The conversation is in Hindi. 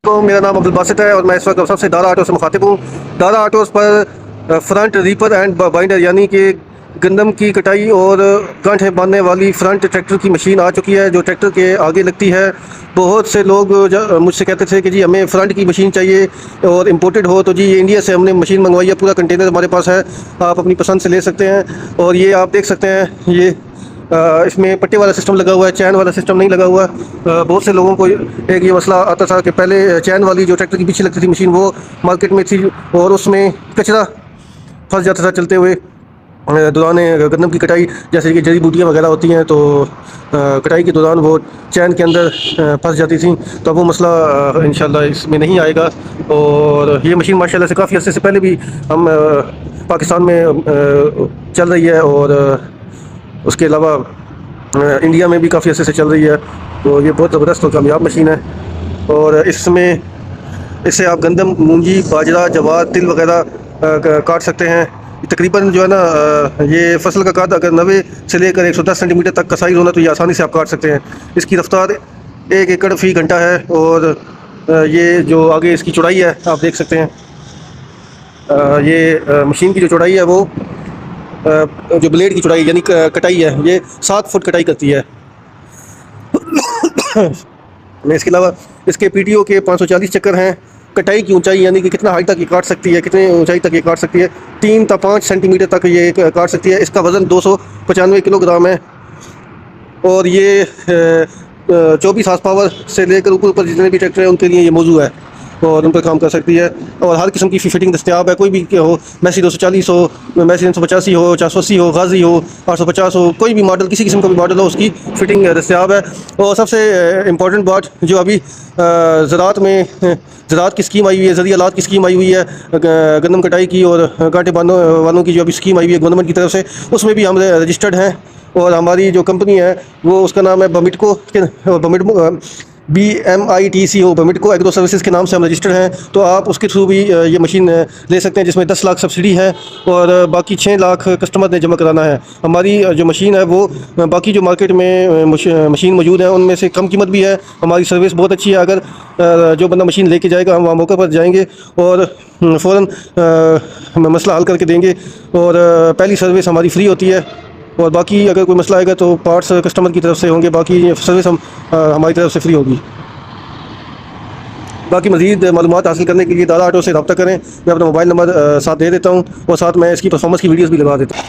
तो मेरा नाम अब्दुल बासित है और मैं इस वक्त सबसे दारा ऑटो से मुखातिब हूँ। दारा ऑटोज़ पर फ्रंट रीपर एंड बाइंडर यानी कि गंदम की कटाई और गांठें बांधने वाली फ्रंट ट्रैक्टर की मशीन आ चुकी है, जो ट्रैक्टर के आगे लगती है। बहुत से लोग मुझसे कहते थे कि जी हमें फ्रंट की मशीन चाहिए और इम्पोर्टेड हो, तो जी ये इंडिया से हमने मशीन मंगवाई है, पूरा कंटेनर हमारे पास है, आप अपनी पसंद से ले सकते हैं। और ये आप देख सकते हैं, ये इसमें पट्टे वाला सिस्टम लगा हुआ है, चैन वाला सिस्टम नहीं लगा हुआ। बहुत से लोगों को एक ये मसला आता था कि पहले चैन वाली जो ट्रैक्टर के पीछे लगती थी मशीन, वो मार्केट में थी और उसमें कचरा फंस जाता था चलते हुए दौरान गंदम की कटाई। जैसे कि जड़ी बूटियाँ वगैरह होती हैं तो कटाई के दौरान वो चैन के अंदर फंस जाती थी। तो अब वो मसला इंशाल्लाह इसमें नहीं आएगा। और ये मशीन माशाल्लाह से काफ़ी अर्से से पहले भी हम पाकिस्तान में चल रही है और उसके अलावा इंडिया में भी काफ़ी अर्से से चल रही है। तो ये बहुत ज़बरदस्त और कामयाब मशीन है। और इससे आप गंदम, मूंजी, बाजरा, जवार, तिल वगैरह काट सकते हैं। तकरीबन जो है ना, ये फसल का काट अगर 90 से लेकर 110 सेंटीमीटर तक का साइज़ होना तो ये आसानी से आप काट सकते हैं। इसकी रफ्तार 1 एकड़ फ़ी घंटा है। और ये जो आगे इसकी चौड़ाई है आप देख सकते हैं, ये मशीन की जो चौड़ाई है वो जो ब्लेड की चौड़ाई यानी कटाई है, ये 7 फुट कटाई करती है। इसके अलावा इसके पीटीओ के 540 चक्कर हैं। कटाई की ऊंचाई यानी कि कितना हाइट तक ये काट सकती है, कितने ऊंचाई तक ये काट सकती है, 3 से 5 सेंटीमीटर तक ये काट सकती है। इसका वज़न 295 किलोग्राम है। और ये 24 हार्स पावर से लेकर ऊपर जितने भी ट्रैक्टर हैं उनके लिए ये मौजूद है और उन पर काम कर सकती है। और हर किस्म की फिटिंग दस्तियाब है, कोई भी हो, मैसी 240 हो, मैसी 385 हो, 480 हो, गाजी हो, 850 हो, कोई भी मॉडल, किसी किस्म का भी मॉडल हो, उसकी फ़िटिंग दस्तियाब है। और सबसे इम्पॉर्टेंट बात जो अभी ज़राअत की स्कीम आई हुई है, ज़रियालात की स्कीम आई हुई है, गंदम कटाई की और कांटे बांधने वालों की जो अभी स्कीम आई हुई है गवर्नमेंट की तरफ से, उसमें भी हम रजिस्टर्ड हैं। और हमारी जो कंपनी है वो, उसका नाम है BMITC हो, बमिटको एग्रो सर्विसेज के नाम से हम रजिस्टर्ड हैं। तो आप उसके थ्रू भी ये मशीन ले सकते हैं, जिसमें 10 लाख सब्सिडी है और बाकी 6 लाख कस्टमर ने जमा कराना है। हमारी जो मशीन है वो बाकी जो मार्केट में मशीन मौजूद है उनमें से कम कीमत भी है। हमारी सर्विस बहुत अच्छी है। अगर जो बंदा मशीन लेके जाएगा, हम वहाँ मौके पर जाएंगे और फ़ौरन मसला हल करके देंगे। और पहली सर्विस हमारी फ्री होती है और बाकी अगर कोई मसला आएगा तो पार्ट्स कस्टमर की तरफ से होंगे, बाकी सर्विस हमारी तरफ से फ्री होगी। बाकी मज़ीद मालूमात हासिल करने के लिए दारा ऑटो से रब्ता करें। मैं अपना मोबाइल नंबर साथ दे देता हूँ और साथ मैं इसकी परफॉर्मेंस की वीडियोज़ भी लगा देता हूँ।